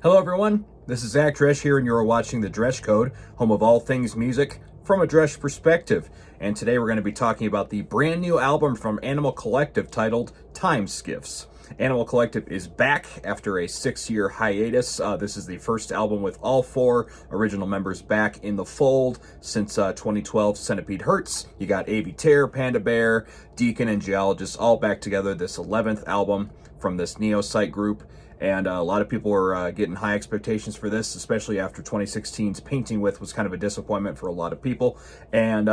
Hello everyone, this is Zach Dresch here and you're watching the Dresch Code, home of all things music from a Dresch perspective. And today we're going to be talking about the brand new album from Animal Collective titled Time Skiffs. Animal Collective is back after a 6-year hiatus. This is the first album with all 4 original members back in the fold since 2012 Centipede Hurts. You got Avi Tear, Panda Bear, Deacon, and Geologist all back together, this 11th album from this Neopsych group. And a lot of people are getting high expectations for this, especially after 2016's Painting With was kind of a disappointment for a lot of people. And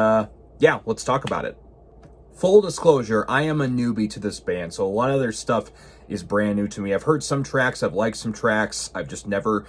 yeah, let's talk about it. Full disclosure, I am a newbie to this band, so a lot of their stuff is brand new to me. I've heard some tracks, I've liked some tracks, I've just never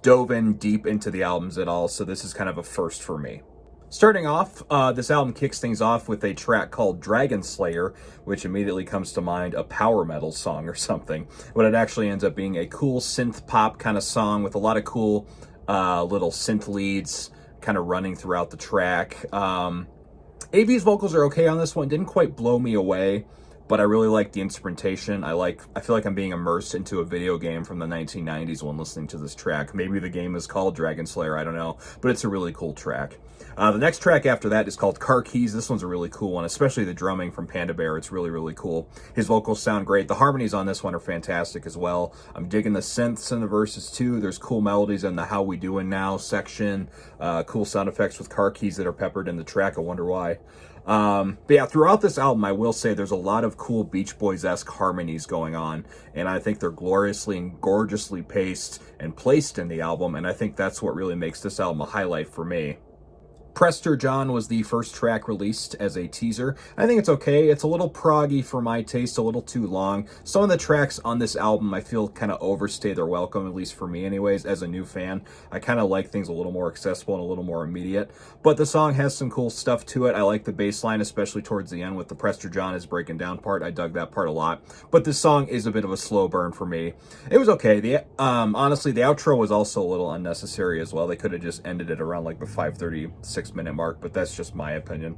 dove in deep into the albums at all, so this is kind of a first for me. Starting off, this album kicks things off with a track called Dragon Slayer, which immediately comes to mind a power metal song or something. But it actually ends up being a cool synth pop kind of song with a lot of cool little synth leads kind of running throughout the track. AV's vocals are okay on this one, didn't quite blow me away, but I really like the instrumentation. I feel like I'm being immersed into a video game from the 1990s when listening to this track. Maybe the game is called Dragon Slayer, I don't know, but it's a really cool track. The next track after that is called Car Keys. This one's a really cool one, especially the drumming from Panda Bear. It's really, really cool. His vocals sound great. The harmonies on this one are fantastic as well. I'm digging the synths in the verses too. There's cool melodies in the How We Doing Now section. Cool sound effects with car keys that are peppered in the track. I wonder why. But yeah, throughout this album, I will say there's a lot of cool Beach Boys-esque harmonies going on, and I think they're gloriously and gorgeously paced and placed in the album, and I think that's what really makes this album a highlight for me. Prester John was the first track released as a teaser. I think it's okay. It's a little proggy for my taste, a little too long. Some of the tracks on this album I feel kind of overstay their welcome, at least for me anyways, as a new fan. I kind of like things a little more accessible and a little more immediate. But the song has some cool stuff to it. I like the bass line, especially towards the end with the Prester John is breaking down part. I dug that part a lot. But this song is a bit of a slow burn for me. It was okay. Honestly, the outro was also a little unnecessary as well. They could have just ended it around like the 5:36-minute mark, but that's just my opinion.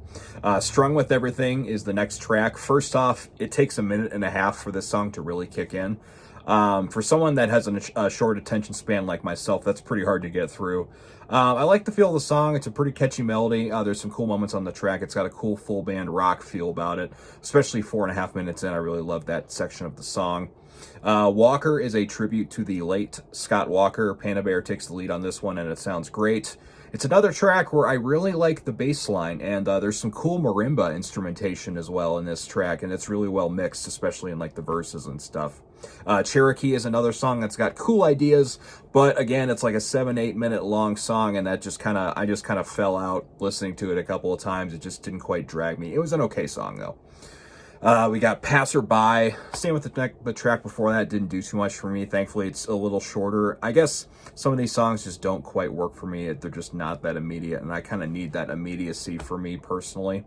Strung With Everything is the next track. First off, it takes 1.5 minutes for this song to really kick in. For someone that has a short attention span like myself, that's pretty hard to get through. I like the feel of the song. It's a pretty catchy melody. There's some cool moments on the track. It's got a cool full band rock feel about it, especially 4.5 minutes in. I really love that section of the song. Walker is a tribute to the late Scott Walker. Panda Bear takes the lead on this one, and it sounds great. It's another track where I really like the bass line, and there's some cool marimba instrumentation as well in this track, and it's really well mixed, especially in like the verses and stuff. Cherokee is another song that's got cool ideas, but again, it's like a 7-8 minute long song, and I just kind of fell out listening to it a couple of times. It just didn't quite drag me. It was an okay song though. We got Passerby. Same with the track before that. Didn't do too much for me. Thankfully, it's a little shorter. I guess some of these songs just don't quite work for me. They're just not that immediate, and I kind of need that immediacy for me personally.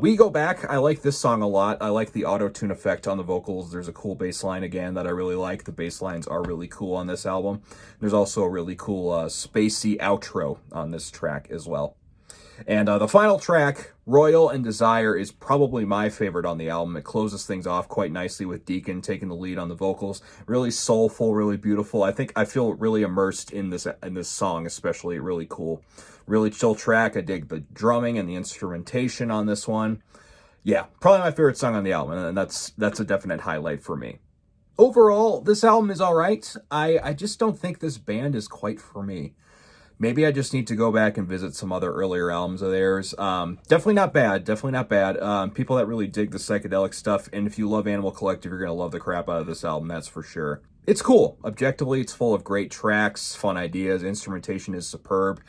We Go Back. I like this song a lot. I like the auto-tune effect on the vocals. There's a cool bass line again that I really like. The bass lines are really cool on this album. There's also a really cool spacey outro on this track as well. And the final track, Royal and Desire, is probably my favorite on the album. It closes things off quite nicely with Deacon taking the lead on the vocals. Really soulful, really beautiful. I think I feel really immersed in this song, especially. Really cool. Really chill track. I dig the drumming and the instrumentation on this one. Yeah, probably my favorite song on the album, and that's a definite highlight for me. Overall, this album is all right. I just don't think this band is quite for me. Maybe I just need to go back and visit some other earlier albums of theirs. Definitely not bad. Definitely not bad. People that really dig the psychedelic stuff, and if you love Animal Collective, you're going to love the crap out of this album, that's for sure. It's cool. Objectively, it's full of great tracks, fun ideas, instrumentation is superb,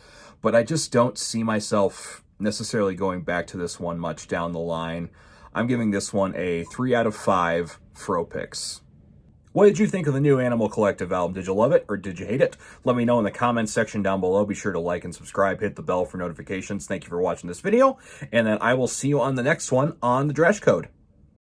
but I just don't see myself necessarily going back to this one much down the line. I'm giving this one a 3 out of 5 Fro picks. What did you think of the new Animal Collective album? Did you love it or did you hate it? Let me know in the comments section down below. Be sure to like and subscribe, hit the bell for notifications. Thank you for watching this video, and then I will see you on the next one on the Dresch Code.